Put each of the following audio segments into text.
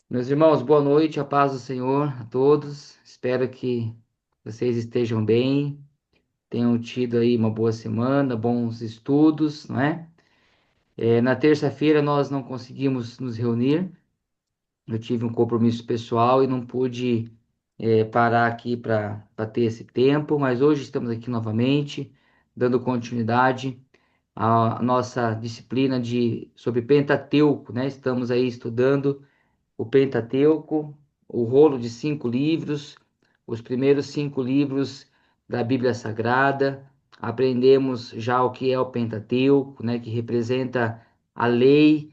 Meus irmãos, boa noite, a paz do Senhor a todos. Espero que vocês estejam bem, tenham tido aí uma boa semana, bons estudos, não é? Na terça-feira nós não conseguimos nos reunir, eu tive um compromisso pessoal e não pude, parar aqui para ter esse tempo, mas hoje estamos aqui novamente, dando continuidade à nossa disciplina sobre Pentateuco, né? Estamos aí estudando o Pentateuco, o rolo de 5 livros, os primeiros 5 livros da Bíblia Sagrada. Aprendemos já o que é o Pentateuco, né, que representa a lei,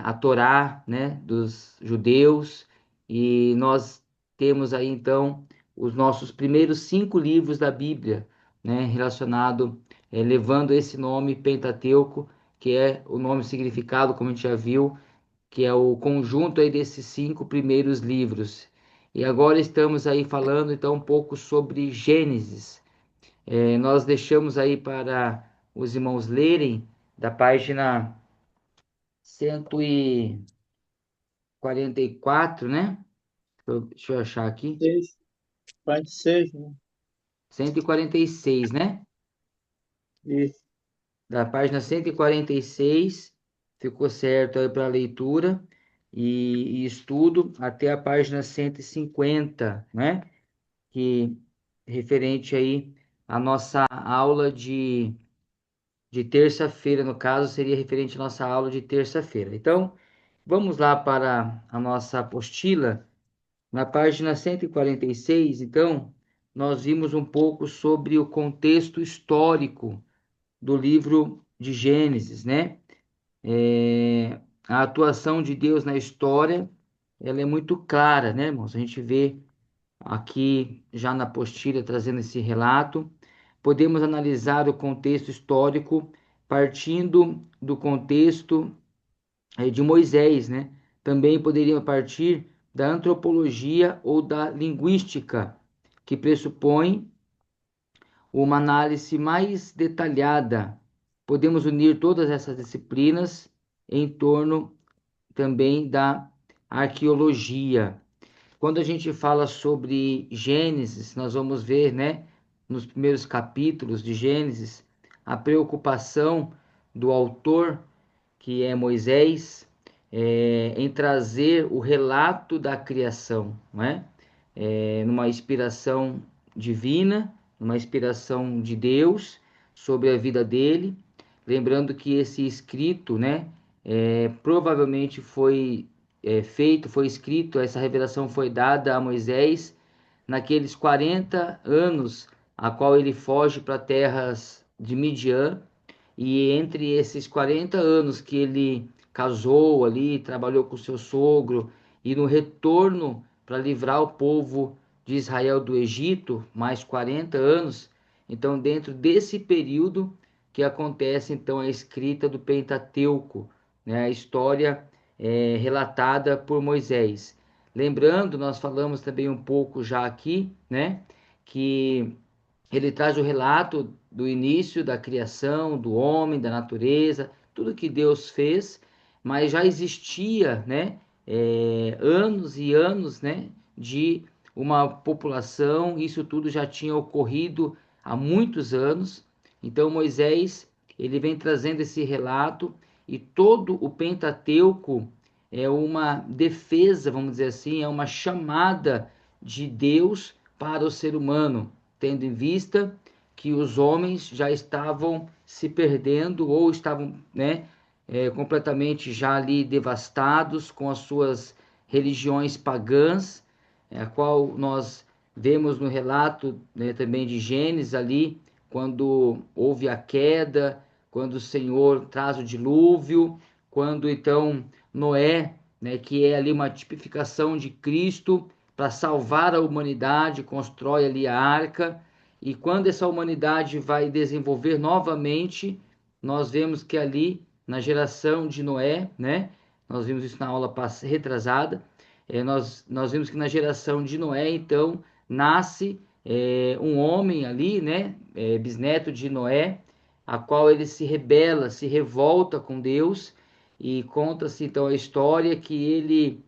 a Torá, né, dos judeus. E nós temos aí então os nossos primeiros 5 livros da Bíblia, né, relacionado, levando esse nome Pentateuco, que é o nome significado, como a gente já viu, que é o conjunto aí desses 5 primeiros livros. E agora estamos aí falando então um pouco sobre Gênesis. Nós deixamos aí para os irmãos lerem da página 144, né? Deixa eu achar aqui. Seis, parte 6, né? 146, né? Isso. Da página 146, ficou certo aí para leitura e estudo até a página 150, né? Que referente aí à nossa aula de terça-feira, no caso, seria referente à nossa aula de terça-feira. Então, vamos lá para a nossa apostila. Na página 146, então, nós vimos um pouco sobre o contexto histórico do livro de Gênesis, né? A atuação de Deus na história, ela é muito clara, né, irmãos? A gente vê aqui já na apostila trazendo esse relato, podemos analisar o contexto histórico partindo do contexto de Moisés, né? Também poderíamos partir da antropologia ou da linguística, que pressupõe uma análise mais detalhada. Podemos unir todas essas disciplinas em torno também da arqueologia. Quando a gente fala sobre Gênesis, nós vamos ver, né, nos primeiros capítulos de Gênesis, a preocupação do autor, que é Moisés, em trazer o relato da criação, né? Numa inspiração divina, numa inspiração de Deus sobre a vida dele. Lembrando que esse escrito, né, provavelmente foi escrito, essa revelação foi dada a Moisés naqueles 40 anos, a qual ele foge para terras de Midian, e entre esses 40 anos que ele casou ali, trabalhou com seu sogro, e no retorno para livrar o povo de Israel do Egito, mais 40 anos, então dentro desse período que acontece então a escrita do Pentateuco, né, a história relatada por Moisés. Lembrando, nós falamos também um pouco já aqui, né, que ele traz o relato do início da criação, do homem, da natureza, tudo que Deus fez, mas já existia, né, anos e anos, né, de uma população, isso tudo já tinha ocorrido há muitos anos. Então Moisés, ele vem trazendo esse relato e todo o Pentateuco é uma defesa, vamos dizer assim, é uma chamada de Deus para o ser humano, tendo em vista que os homens já estavam se perdendo ou estavam, né, completamente já ali devastados com as suas religiões pagãs, a qual nós vemos no relato, né, também de Gênesis ali, quando houve a queda, quando o Senhor traz o dilúvio, quando então Noé, né, que é ali uma tipificação de Cristo, para salvar a humanidade, constrói ali a arca, e quando essa humanidade vai desenvolver novamente, nós vemos que ali na geração de Noé, né? Nós vimos isso na aula retrasada. Nós vimos que na geração de Noé, então, nasce um homem ali, né? Bisneto de Noé, a qual ele se rebela, se revolta com Deus, e conta-se então a história que ele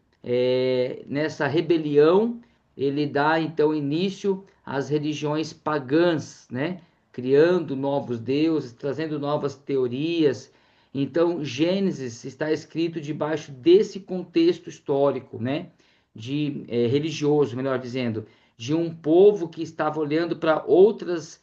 nessa rebelião, ele dá então início às religiões pagãs, né? Criando novos deuses, trazendo novas teorias. Então, Gênesis está escrito debaixo desse contexto histórico, né? Religioso, melhor dizendo, de um povo que estava olhando para outros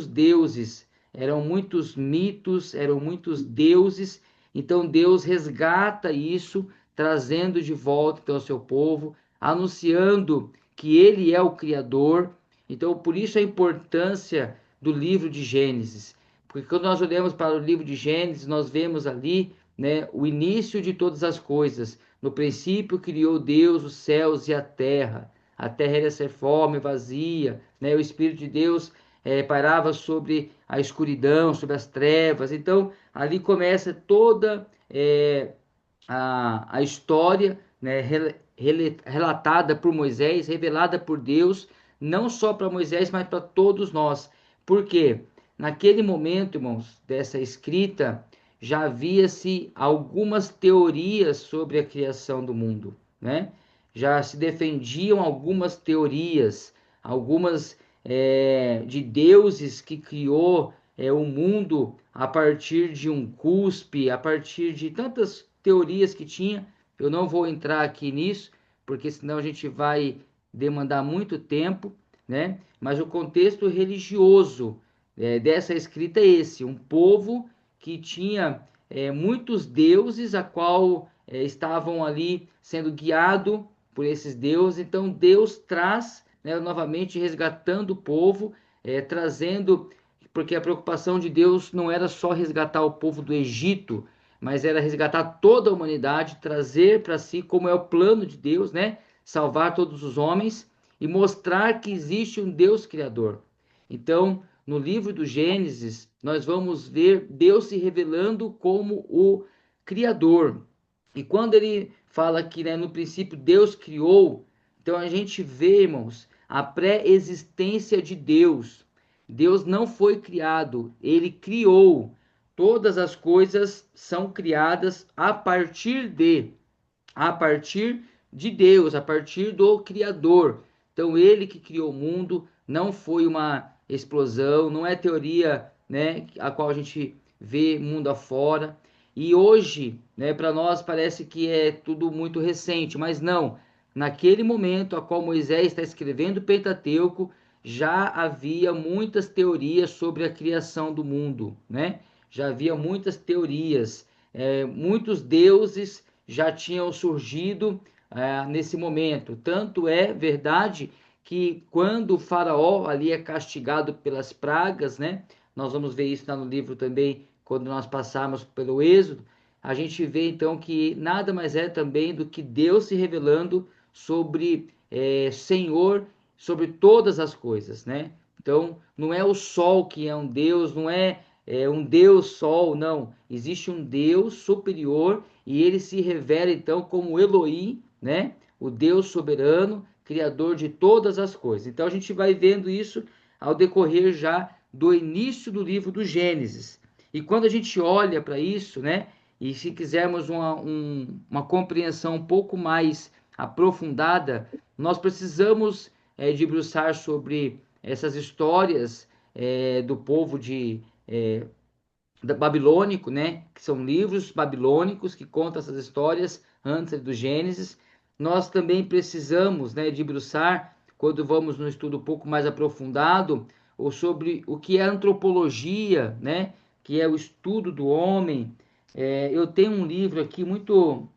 deuses. Eram muitos mitos, eram muitos deuses. Então, Deus resgata isso, trazendo de volta então, ao seu povo, anunciando que Ele é o Criador. Então, por isso a importância do livro de Gênesis. Porque quando nós olhamos para o livro de Gênesis, nós vemos ali, né, o início de todas as coisas. No princípio criou Deus os céus e a terra. A terra era ser forma e vazia, né? O Espírito de Deus pairava sobre a escuridão, sobre as trevas. Então, ali começa toda a história, né, relatada por Moisés, revelada por Deus, não só para Moisés, mas para todos nós. Por quê? Naquele momento, irmãos, dessa escrita, já havia-se algumas teorias sobre a criação do mundo, né? Já se defendiam algumas teorias, algumas de deuses que criou o mundo a partir de um cuspe, a partir de tantas teorias que tinha. Eu não vou entrar aqui nisso, porque senão a gente vai demandar muito tempo, né? Mas o contexto religioso dessa escrita é esse: um povo que tinha muitos deuses, a qual estavam ali sendo guiado por esses deuses. Então Deus traz, né, novamente resgatando o povo, trazendo, porque a preocupação de Deus não era só resgatar o povo do Egito, mas era resgatar toda a humanidade, trazer para si como é o plano de Deus, né? Salvar todos os homens e mostrar que existe um Deus criador. Então, no livro do Gênesis, nós vamos ver Deus se revelando como o criador. E quando ele fala que, né, no princípio Deus criou, então a gente vê, irmãos, a pré-existência de Deus. Deus não foi criado, ele criou. Todas as coisas são criadas a partir de Deus, a partir do Criador. Então, ele que criou o mundo, não foi uma explosão, não é teoria, né, a qual a gente vê mundo afora. E hoje, né, para nós parece que é tudo muito recente, mas não. Naquele momento a qual Moisés está escrevendo o Pentateuco, já havia muitas teorias sobre a criação do mundo, né? Já havia muitas teorias, muitos deuses já tinham surgido nesse momento. Tanto é verdade que quando o faraó ali é castigado pelas pragas, né? Nós vamos ver isso lá no livro também, quando nós passarmos pelo Êxodo, a gente vê então que nada mais é também do que Deus se revelando sobre Senhor, sobre todas as coisas, né? Então, não é o sol que é um Deus, não é um Deus sol, não. Existe um Deus superior e ele se revela então como Elohim, né? O Deus soberano, criador de todas as coisas. Então a gente vai vendo isso ao decorrer já do início do livro do Gênesis. E quando a gente olha para isso, né? E se quisermos uma compreensão um pouco mais aprofundada, nós precisamos debruçar sobre essas histórias do povo babilônico, né? Que são livros babilônicos que contam essas histórias antes do Gênesis. Nós também precisamos, né, debruçar, quando vamos no estudo um pouco mais aprofundado, ou sobre o que é antropologia, né? Que é o estudo do homem. Eu tenho um livro aqui muito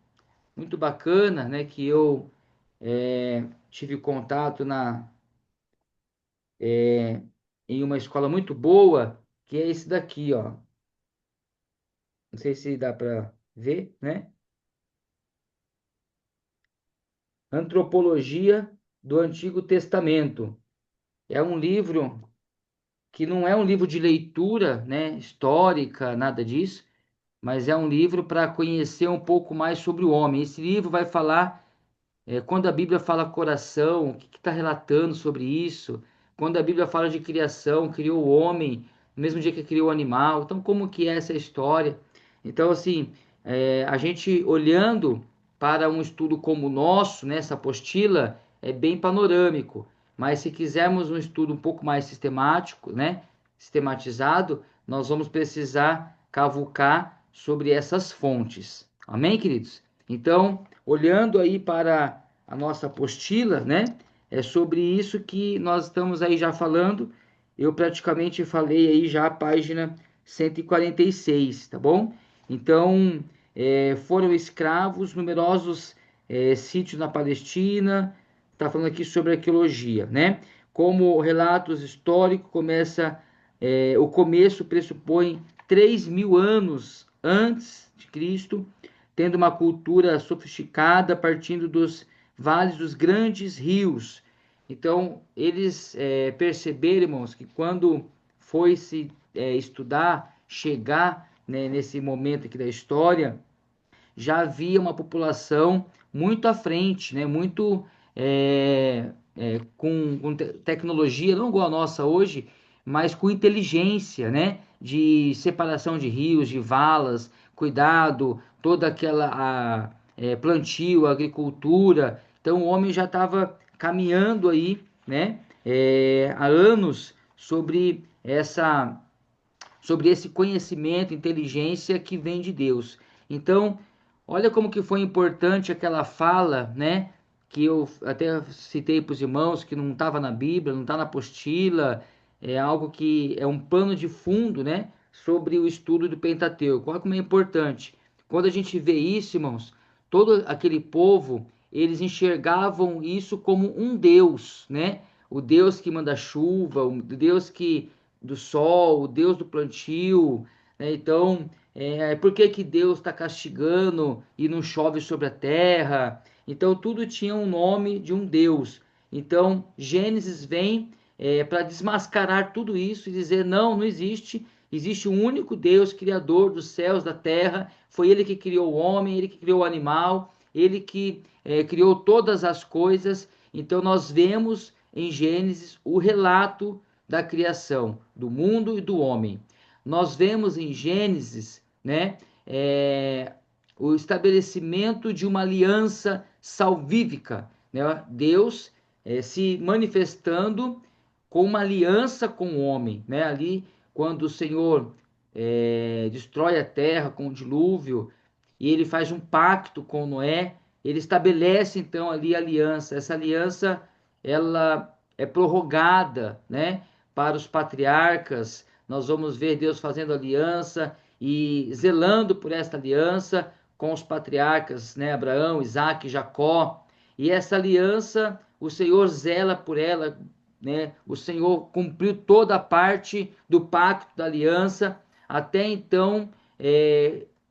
bacana, né? Que eu tive contato em uma escola muito boa, que é esse daqui, ó. Não sei se dá para ver, né? Antropologia do Antigo Testamento. É um livro que não é um livro de leitura, né, histórica, nada disso, mas é um livro para conhecer um pouco mais sobre o homem. Esse livro vai falar, quando a Bíblia fala coração, o que está relatando sobre isso? Quando a Bíblia fala de criação, criou o homem no mesmo dia que criou o animal. Então, como que é essa história? Então, assim, a gente olhando para um estudo como o nosso, nessa apostila, é bem panorâmico. Mas se quisermos um estudo um pouco mais sistemático, né, sistematizado, nós vamos precisar cavucar sobre essas fontes. Amém, queridos? Então, olhando aí para a nossa apostila, né, é sobre isso que nós estamos aí já falando. Eu praticamente falei aí já a página 146, tá bom? Então, foram escravos, numerosos sítios na Palestina. Está falando aqui sobre arqueologia, né? Como relatos históricos, o começo pressupõe 3.000 anos antes de Cristo, tendo uma cultura sofisticada partindo dos vales dos grandes rios. Então, eles perceberam, irmãos, que quando foi se estudar, chegar, né, nesse momento aqui da história, já havia uma população muito à frente, né? Muito com tecnologia, não igual a nossa hoje, mas com inteligência, né? De separação de rios, de valas, cuidado, toda plantio, agricultura. Então o homem já estava caminhando aí, né? Há anos sobre esse conhecimento, inteligência que vem de Deus. Então, olha como que foi importante aquela fala, né? Que eu até citei para os irmãos, que não estava na Bíblia, não está na apostila, é algo que é um pano de fundo, né? Sobre o estudo do Pentateuco. Olha como é importante. Quando a gente vê isso, irmãos, todo aquele povo, eles enxergavam isso como um Deus, né? O Deus que manda chuva, o Deus que do sol, o Deus do plantio, né? Então, por que que Deus está castigando e não chove sobre a terra? Então, tudo tinha um nome de um Deus. Então, Gênesis vem para desmascarar tudo isso e dizer: não, não existe. Existe um único Deus, Criador dos céus, da terra. Foi Ele que criou o homem, Ele que criou o animal, Ele que criou todas as coisas. Então, nós vemos em Gênesis o relato da criação do mundo e do homem. Nós vemos em Gênesis, né, o estabelecimento de uma aliança salvífica, né? Deus se manifestando com uma aliança com o homem, né? Ali, quando o Senhor destrói a terra com o dilúvio e ele faz um pacto com Noé, ele estabelece então ali a aliança. Essa aliança ela é prorrogada, né, para os patriarcas. Nós vamos ver Deus fazendo aliança e zelando por esta aliança com os patriarcas, né, Abraão, Isaac, Jacó. E essa aliança, o Senhor zela por ela, né? O Senhor cumpriu toda a parte do pacto da aliança, até então,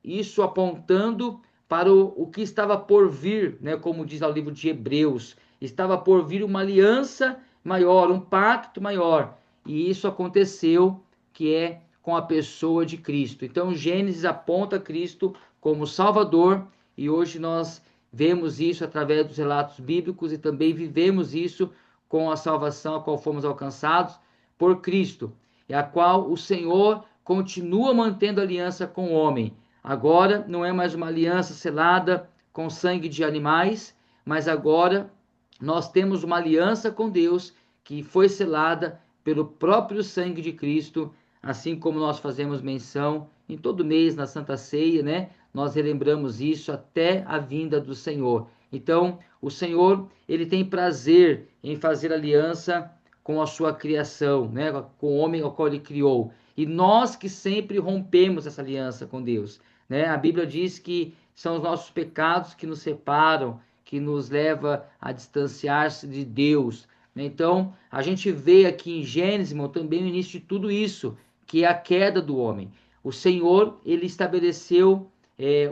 isso apontando para o que estava por vir, né? Como diz lá o livro de Hebreus, estava por vir uma aliança maior, um pacto maior, e isso aconteceu, que é com a pessoa de Cristo. Então, Gênesis aponta Cristo como Salvador, e hoje nós vemos isso através dos relatos bíblicos e também vivemos isso com a salvação a qual fomos alcançados por Cristo, e a qual o Senhor continua mantendo aliança com o homem. Agora não é mais uma aliança selada com sangue de animais, mas agora nós temos uma aliança com Deus que foi selada pelo próprio sangue de Cristo, assim como nós fazemos menção em todo mês na Santa Ceia, né? Nós relembramos isso até a vinda do Senhor. Então, o Senhor, ele tem prazer em fazer aliança com a sua criação, né? Com o homem ao qual ele criou. E nós que sempre rompemos essa aliança com Deus, né? A Bíblia diz que são os nossos pecados que nos separam, que nos leva a distanciar-se de Deus. Então, a gente vê aqui em Gênesis, irmão, também o início de tudo isso, que é a queda do homem. O Senhor, ele estabeleceu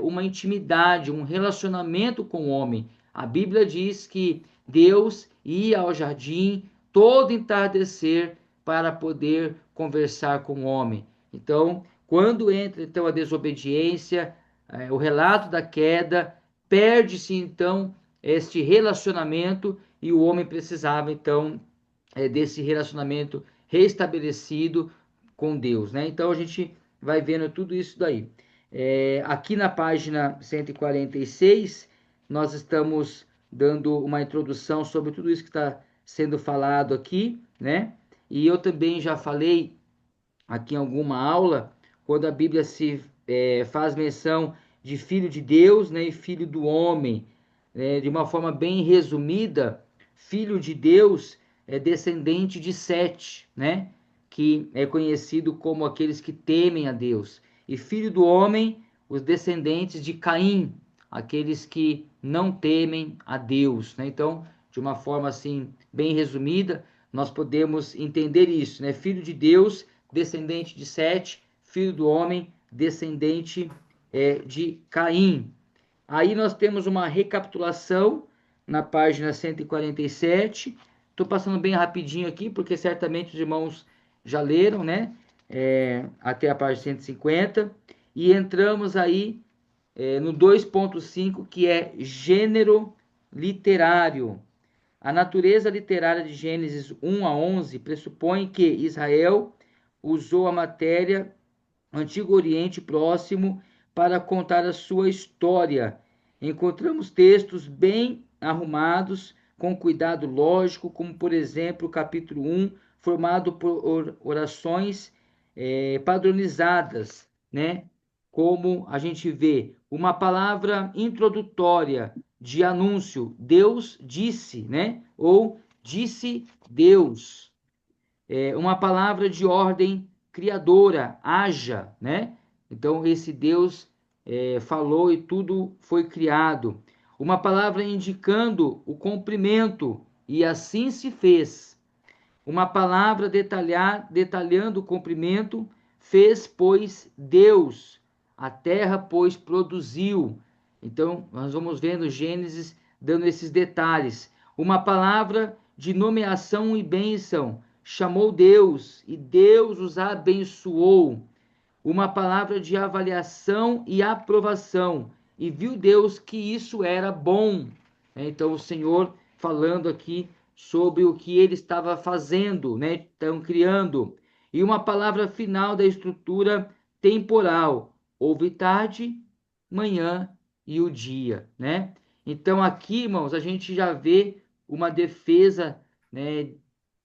uma intimidade, um relacionamento com o homem. A Bíblia diz que Deus ia ao jardim todo entardecer para poder conversar com o homem. Então, quando entra então a desobediência, o relato da queda, perde-se então este relacionamento e o homem precisava então desse relacionamento restabelecido com Deus, né? Então a gente vai vendo tudo isso daí. Aqui na página 146, nós estamos dando uma introdução sobre tudo isso que está sendo falado aqui, né? E eu também já falei aqui em alguma aula, quando a Bíblia faz menção de filho de Deus, né, e filho do homem, de uma forma bem resumida, filho de Deus é descendente de Sete, né, que é conhecido como aqueles que temem a Deus, e filho do homem, os descendentes de Caim, aqueles que não temem a Deus, né? Então, de uma forma assim bem resumida, nós podemos entender isso, né? Filho de Deus, descendente de Sete, filho do homem, descendente de Caim. Aí nós temos uma recapitulação na página 147. Estou passando bem rapidinho aqui, porque certamente os irmãos já leram, né? Até a página 150. E entramos aí no 2.5, que é gênero literário. A natureza literária de Gênesis 1 a 11 pressupõe que Israel usou a matéria Antigo Oriente Próximo para contar a sua história. Encontramos textos bem arrumados, com cuidado lógico, como por exemplo o capítulo 1, formado por orações padronizadas, né? Como a gente vê uma palavra introdutória de anúncio, Deus disse, né? Ou disse Deus, uma palavra de ordem criadora, haja, né? Então esse Deus falou e tudo foi criado. Uma palavra indicando o cumprimento, e assim se fez. Uma palavra detalhando o cumprimento, fez, pois, Deus. A terra, pois, produziu. Então, nós vamos vendo Gênesis dando esses detalhes. Uma palavra de nomeação e bênção. Chamou Deus, e Deus os abençoou. Uma palavra de avaliação e aprovação. E viu Deus que isso era bom. Então, o Senhor falando aqui sobre o que ele estava fazendo, né? Estão criando. E uma palavra final da estrutura temporal. Houve tarde, manhã e o dia, né? Então, aqui, irmãos, a gente já vê uma defesa, né,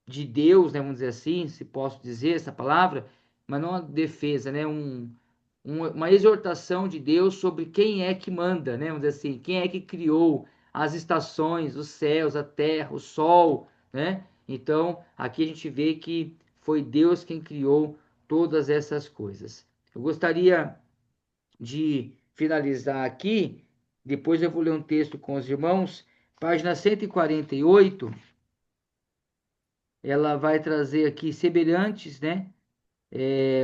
de Deus, né, vamos dizer assim, se posso dizer essa palavra, mas não uma defesa, né, uma exortação de Deus sobre quem é que manda, né, vamos dizer assim, quem é que criou as estações, os céus, a terra, o sol, né? Então, aqui a gente vê que foi Deus quem criou todas essas coisas. Eu gostaria de finalizar aqui, depois eu vou ler um texto com os irmãos, página 148, ela vai trazer aqui semelhantes, né?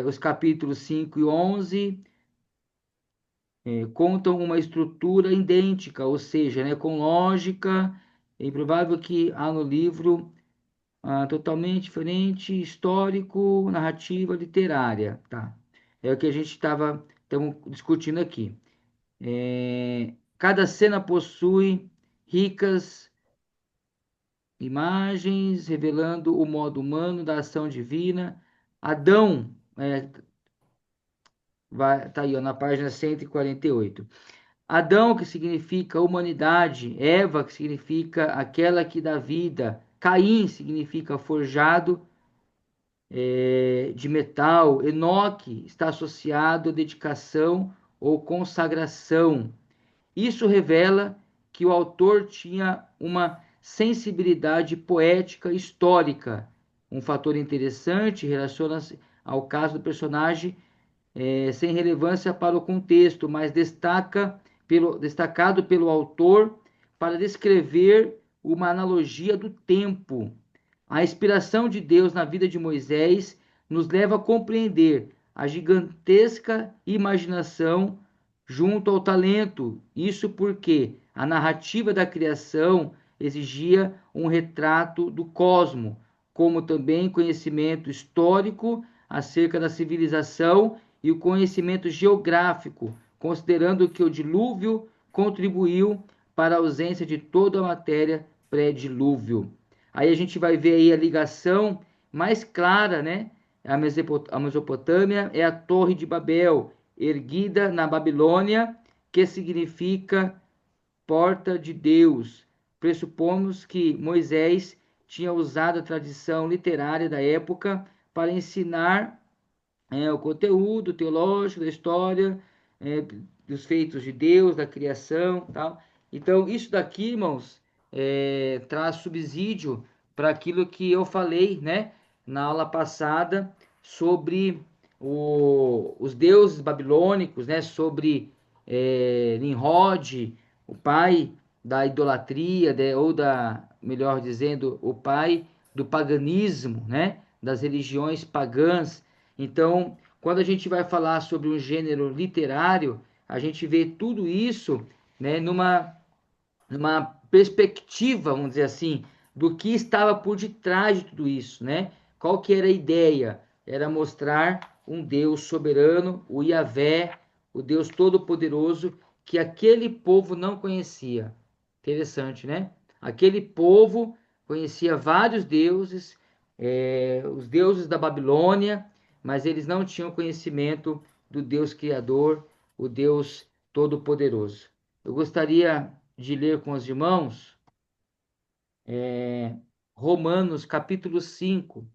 Os capítulos 5 e 11 contam uma estrutura idêntica, ou seja, né, com lógica. É improvável que há no livro totalmente diferente, histórico, narrativa, literária, tá? É o que a gente estava discutindo aqui. Cada cena possui ricas imagens revelando o modo humano da ação divina. Adão, tá aí ó, na página 148. Adão, que significa humanidade, Eva, que significa aquela que dá vida, Caim significa forjado de metal, Enoque está associado à dedicação ou consagração. Isso revela que o autor tinha uma sensibilidade poética histórica. Um fator interessante relaciona-se ao caso do personagem sem relevância para o contexto, mas destacado pelo autor para descrever uma analogia do tempo. A inspiração de Deus na vida de Moisés nos leva a compreender a gigantesca imaginação junto ao talento. Isso porque a narrativa da criação exigia um retrato do cosmo, como também conhecimento histórico acerca da civilização e o conhecimento geográfico, considerando que o dilúvio contribuiu para a ausência de toda a matéria pré-dilúvio. Aí a gente vai ver aí a ligação mais clara, né? A Mesopotâmia é a Torre de Babel, erguida na Babilônia, que significa porta de Deus. Pressupomos que Moisés tinha usado a tradição literária da época para ensinar o conteúdo teológico da história, é, dos feitos de Deus, da criação, tal. Então, isso daqui, irmãos, traz subsídio para aquilo que eu falei, né, na aula passada sobre os deuses babilônicos, né, sobre Nimrod, o pai da idolatria, ou da, melhor dizendo, o pai do paganismo, né, das religiões pagãs. Então, quando a gente vai falar sobre um gênero literário, a gente vê tudo isso, né, numa perspectiva, vamos dizer assim, do que estava por detrás de tudo isso, né? Qual que era a ideia? Era mostrar um Deus soberano, o Yahvé, o Deus todo-poderoso, que aquele povo não conhecia. Interessante, né? Aquele povo conhecia vários deuses, os deuses da Babilônia, mas eles não tinham conhecimento do Deus Criador, o Deus Todo-Poderoso. Eu gostaria de ler com os irmãos Romanos capítulo 5.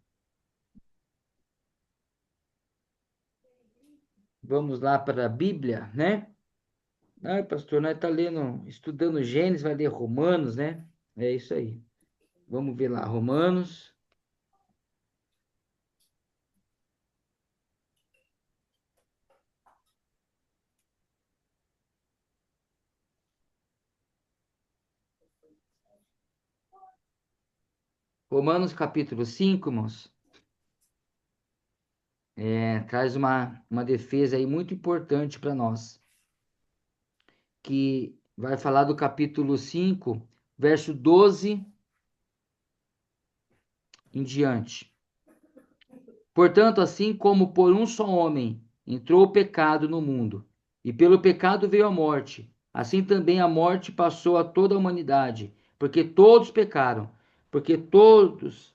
Vamos lá para a Bíblia, né? Ah, pastor, nós está lendo, estudando Gênesis, vai ler Romanos, né? É isso aí. Vamos ver lá, Romanos. Romanos capítulo 5, irmãos, traz uma defesa aí muito importante para nós, que vai falar do capítulo 5, verso 12 em diante. Portanto, assim como por um só homem entrou o pecado no mundo, e pelo pecado veio a morte, assim também a morte passou a toda a humanidade, porque todos pecaram, porque todos,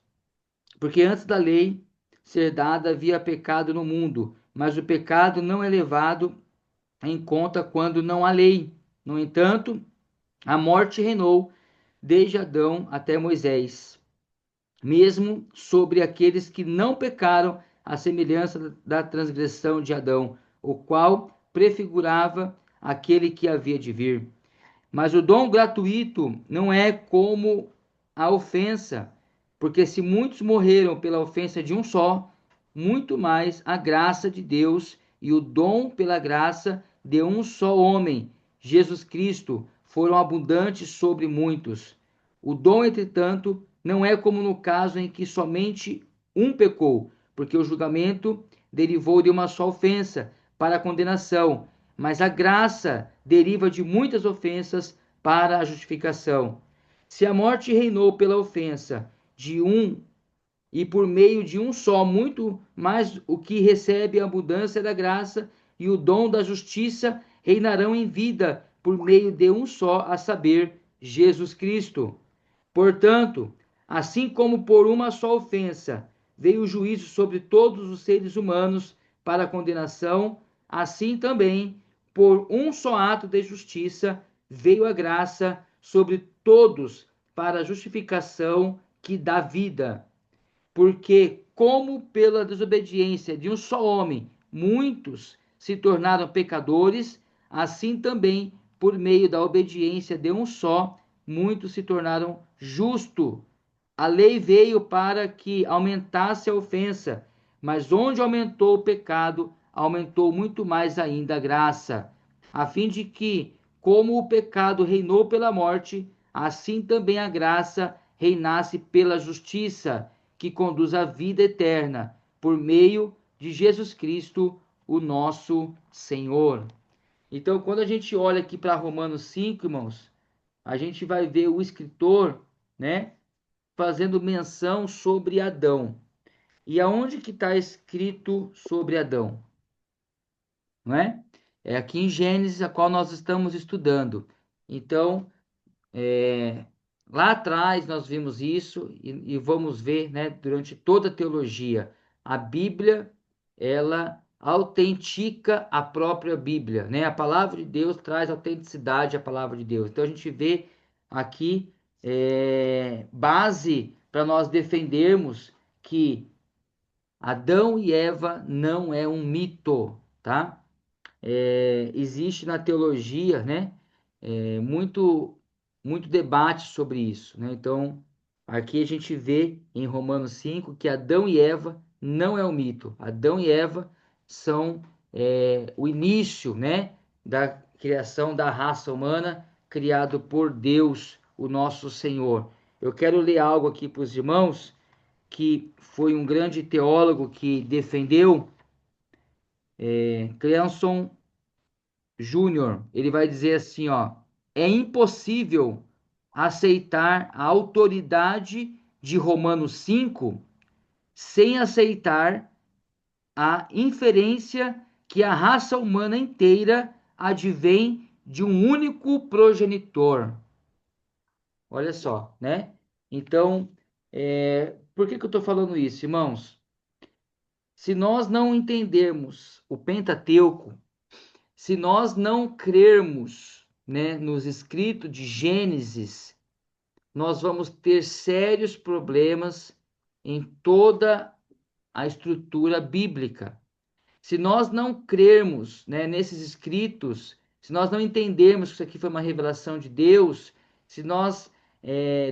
porque antes da lei ser dada havia pecado no mundo, mas o pecado não é levado em conta quando não há lei. No entanto, a morte reinou desde Adão até Moisés, mesmo sobre aqueles que não pecaram, à semelhança da transgressão de Adão, o qual prefigurava aquele que havia de vir. Mas o dom gratuito não é como a ofensa, porque se muitos morreram pela ofensa de um só, muito mais a graça de Deus e o dom pela graça de um só homem, Jesus Cristo, foram abundantes sobre muitos. O dom, entretanto, não é como no caso em que somente um pecou, porque o julgamento derivou de uma só ofensa para a condenação, mas a graça deriva de muitas ofensas para a justificação. Se a morte reinou pela ofensa de um e por meio de um só, muito mais o que recebe a abundância da graça e o dom da justiça reinarão em vida por meio de um só, a saber, Jesus Cristo. Portanto, assim como por uma só ofensa veio o juízo sobre todos os seres humanos para a condenação, assim também, por um só ato de justiça, veio a graça sobre todos para a justificação que dá vida. Porque, como pela desobediência de um só homem muitos se tornaram pecadores, assim também, por meio da obediência de um só, muitos se tornaram justos. A lei veio para que aumentasse a ofensa, mas onde aumentou o pecado, aumentou muito mais ainda a graça, a fim de que, como o pecado reinou pela morte, assim também a graça reinasse pela justiça, que conduz à vida eterna, por meio de Jesus Cristo, o nosso Senhor. Então, quando a gente olha aqui para Romanos 5, irmãos, a gente vai ver o escritor, né, fazendo menção sobre Adão. E aonde que está escrito sobre Adão? Não é? É aqui em Gênesis, a qual nós estamos estudando. Então, lá atrás nós vimos isso e vamos ver, né, durante toda a teologia. A Bíblia, ela autentica a própria Bíblia, né? A palavra de Deus traz autenticidade à palavra de Deus. Então a gente vê aqui base para nós defendermos que Adão e Eva não é um mito, tá? Existe na teologia, né, muito debate sobre isso, né? Então, aqui a gente vê em Romanos 5 que Adão e Eva não é um mito. Adão e Eva são o início, né, da criação da raça humana, criado por Deus, o nosso Senhor. Eu quero ler algo aqui para os irmãos, que foi um grande teólogo que defendeu, Cleanson Júnior. Ele vai dizer assim, ó: é impossível aceitar a autoridade de Romanos 5 sem aceitar a inferência que a raça humana inteira advém de um único progenitor. Olha só, né? Então, por que eu estou falando isso, irmãos? Se nós não entendermos o Pentateuco, se nós não crermos, né, nos escritos de Gênesis, nós vamos ter sérios problemas em toda a estrutura bíblica. Se nós não crermos, né, nesses escritos, se nós não entendermos que isso aqui foi uma revelação de Deus, se nós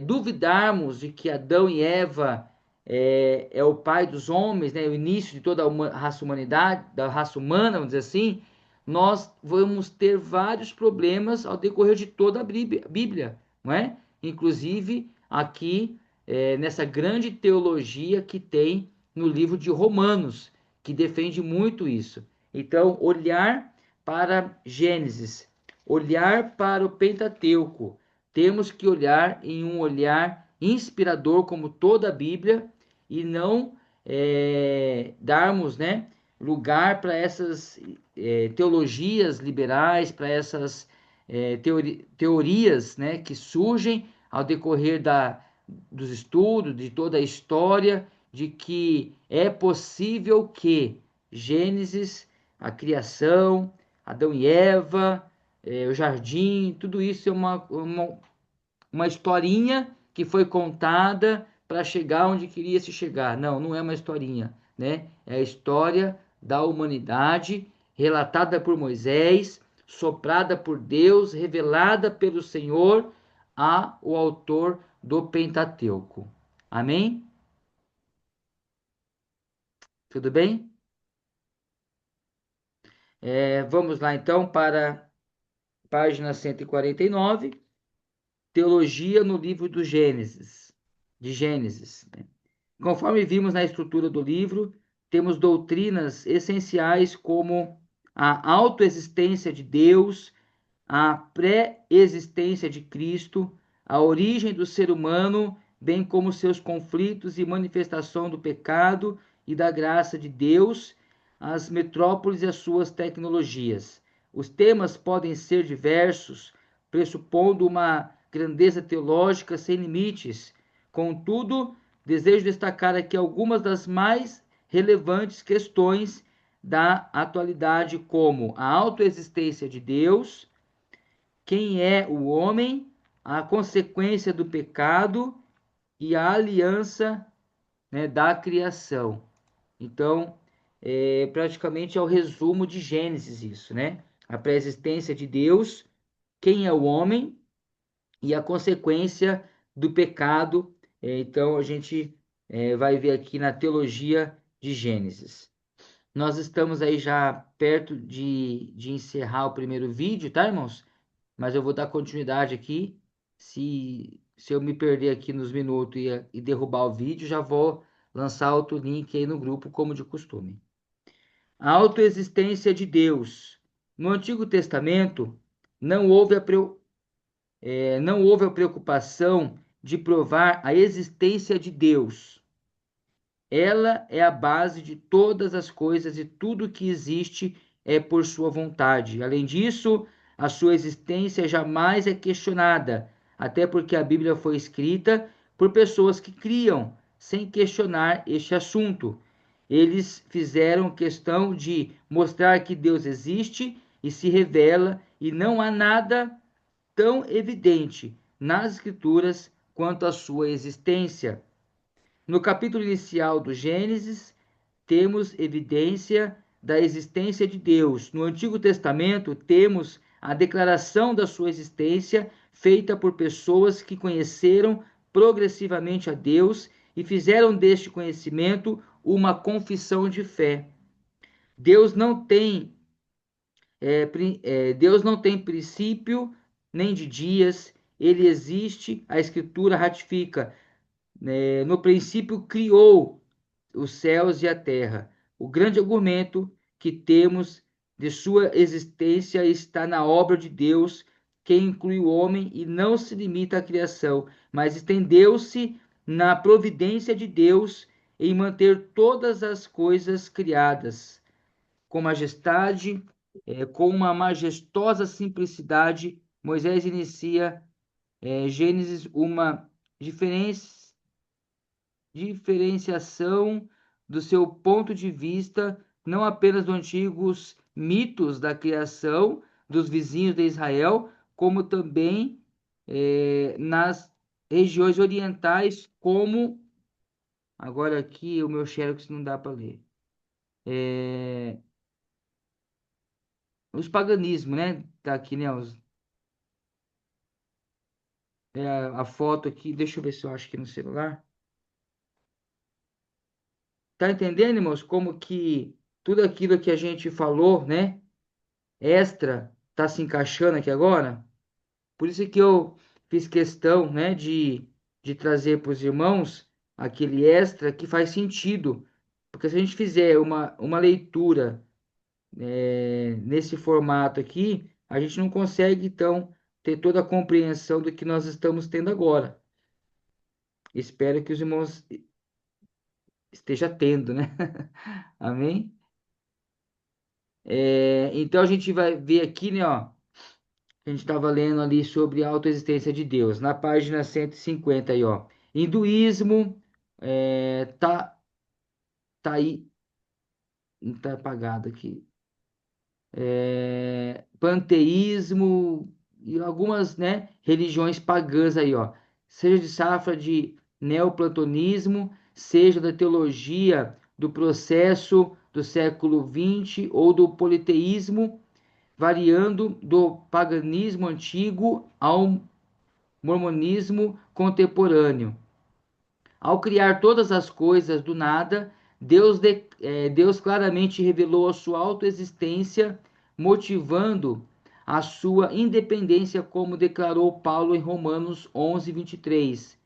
duvidarmos de que Adão e Eva é o pai dos homens, né, o início de toda a raça humanidade, da raça humana, vamos dizer assim, nós vamos ter vários problemas ao decorrer de toda a Bíblia, não é? Inclusive aqui nessa grande teologia que tem no livro de Romanos, que defende muito isso. Então, olhar para Gênesis, olhar para o Pentateuco, temos que olhar em um olhar inspirador, como toda a Bíblia, e não darmos, né, lugar para essas teologias liberais, para essas teorias, né, que surgem ao decorrer dos estudos, de toda a história, de que é possível que Gênesis, a criação, Adão e Eva, o jardim, tudo isso é uma historinha que foi contada para chegar onde queria se chegar. Não, não é uma historinha, né? É a história da humanidade relatada por Moisés, soprada por Deus, revelada pelo Senhor o autor do Pentateuco. Amém? Tudo bem? Vamos lá então para a página 149, Teologia no livro do Gênesis, de Gênesis. Conforme vimos na estrutura do livro, temos doutrinas essenciais como a autoexistência de Deus, a pré-existência de Cristo, a origem do ser humano, bem como seus conflitos e manifestação do pecado e da graça de Deus, as metrópoles e as suas tecnologias. Os temas podem ser diversos, pressupondo uma grandeza teológica sem limites. Contudo, desejo destacar aqui algumas das mais relevantes questões da atualidade, como a autoexistência de Deus, quem é o homem, a consequência do pecado e a aliança, né, da criação. Então, praticamente é o resumo de Gênesis isso, né? A pré-existência de Deus, quem é o homem e a consequência do pecado. Então, a gente vai ver aqui na teologia de Gênesis. Nós estamos aí já perto de encerrar o primeiro vídeo, tá, irmãos? Mas eu vou dar continuidade aqui. Se eu me perder aqui nos minutos e derrubar o vídeo, já vou lançar outro link aí no grupo, como de costume. A autoexistência de Deus. No Antigo Testamento, não houve não houve a preocupação de provar a existência de Deus. Ela é a base de todas as coisas e tudo que existe é por sua vontade. Além disso, a sua existência jamais é questionada, até porque a Bíblia foi escrita por pessoas que criam, sem questionar este assunto. Eles fizeram questão de mostrar que Deus existe e se revela, e não há nada tão evidente nas Escrituras quanto a sua existência. No capítulo inicial do Gênesis, temos evidência da existência de Deus. No Antigo Testamento, temos a declaração da sua existência feita por pessoas que conheceram progressivamente a Deus e fizeram deste conhecimento uma confissão de fé. Deus não tem Deus não tem princípio nem de dias, ele existe, a Escritura ratifica. No princípio criou os céus e a terra. O grande argumento que temos de sua existência está na obra de Deus, que inclui o homem e não se limita à criação, mas estendeu-se na providência de Deus em manter todas as coisas criadas com majestade, com uma majestosa simplicidade. Moisés inicia Gênesis uma diferenciação do seu ponto de vista, não apenas dos antigos mitos da criação dos vizinhos de Israel, como também nas regiões orientais, como agora aqui o meu xerox não dá para ler. Os paganismos, né? Tá aqui, né? A foto aqui, deixa eu ver se eu acho aqui no celular. Tá entendendo, irmãos, como que tudo aquilo que a gente falou, né? Extra, tá se encaixando aqui agora? Por isso que eu fiz questão, né, de trazer para os irmãos aquele extra que faz sentido. Porque se a gente fizer uma leitura nesse formato aqui, a gente não consegue, então, ter toda a compreensão do que nós estamos tendo agora. Espero que os irmãos estejam tendo, né? Amém? Então a gente vai ver aqui, né, ó, a gente estava lendo ali sobre a autoexistência de Deus, na página 150 aí, ó. Hinduísmo, tá aí, não tá apagado aqui. Panteísmo e algumas, né, religiões pagãs aí, ó. Seja de safra de neoplatonismo, seja da teologia do processo do século XX ou do politeísmo, variando do paganismo antigo ao mormonismo contemporâneo. Ao criar todas as coisas do nada, Deus claramente revelou a sua autoexistência, motivando a sua independência, como declarou Paulo em Romanos 11, 23,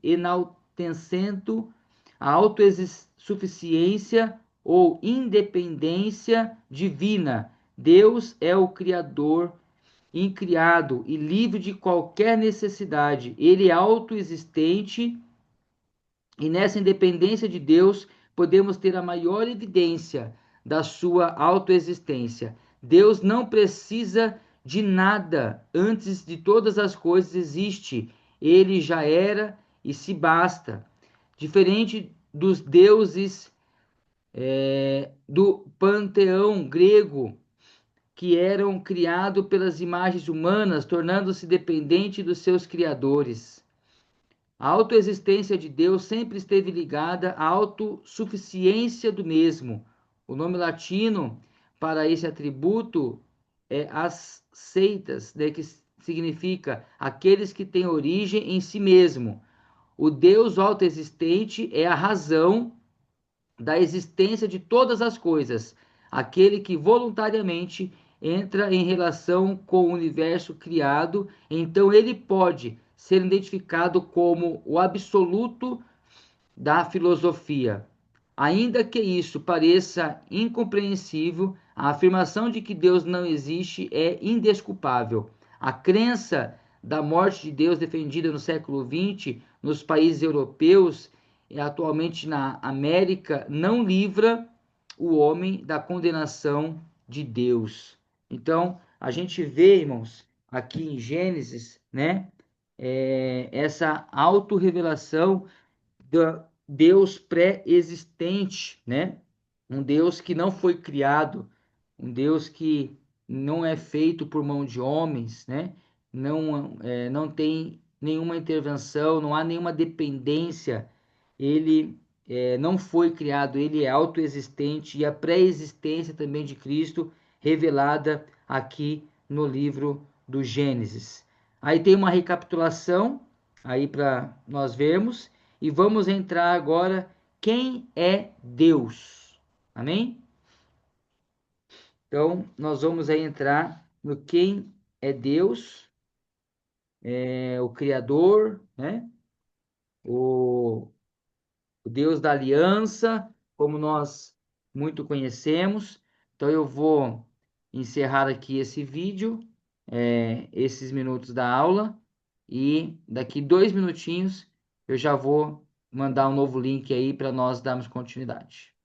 enaltecendo a autossuficiência ou independência divina. Deus é o Criador incriado e livre de qualquer necessidade. Ele é autoexistente e nessa independência de Deus podemos ter a maior evidência da sua autoexistência. Deus não precisa de nada, antes de todas as coisas existe. Ele já era e se basta. Diferente dos deuses do panteão grego, que eram criados pelas imagens humanas, tornando-se dependente dos seus criadores. A autoexistência de Deus sempre esteve ligada à autossuficiência do mesmo. O nome latino para esse atributo é asceitas, né, que significa aqueles que têm origem em si mesmo. O Deus autoexistente é a razão da existência de todas as coisas, aquele que voluntariamente entra em relação com o universo criado, então ele pode ser identificado como o absoluto da filosofia. Ainda que isso pareça incompreensível, a afirmação de que Deus não existe é indesculpável. A crença da morte de Deus defendida no século XX nos países europeus e atualmente na América não livra o homem da condenação de Deus. Então, a gente vê, irmãos, aqui em Gênesis, né, essa autorrevelação Deus pré-existente, né? Um Deus que não foi criado, um Deus que não é feito por mão de homens, né? Não tem nenhuma intervenção, não há nenhuma dependência. Ele não foi criado, ele é autoexistente e a pré-existência também de Cristo revelada aqui no livro do Gênesis. Aí tem uma recapitulação aí para nós vermos e vamos entrar agora quem é Deus. Amém? Então, nós vamos aí entrar no quem é Deus, o Criador, né? O, o Deus da aliança, como nós muito conhecemos. Então, eu vou encerrar aqui esse vídeo, esses minutos da aula, e daqui 2 minutinhos eu já vou mandar um novo link aí para nós darmos continuidade.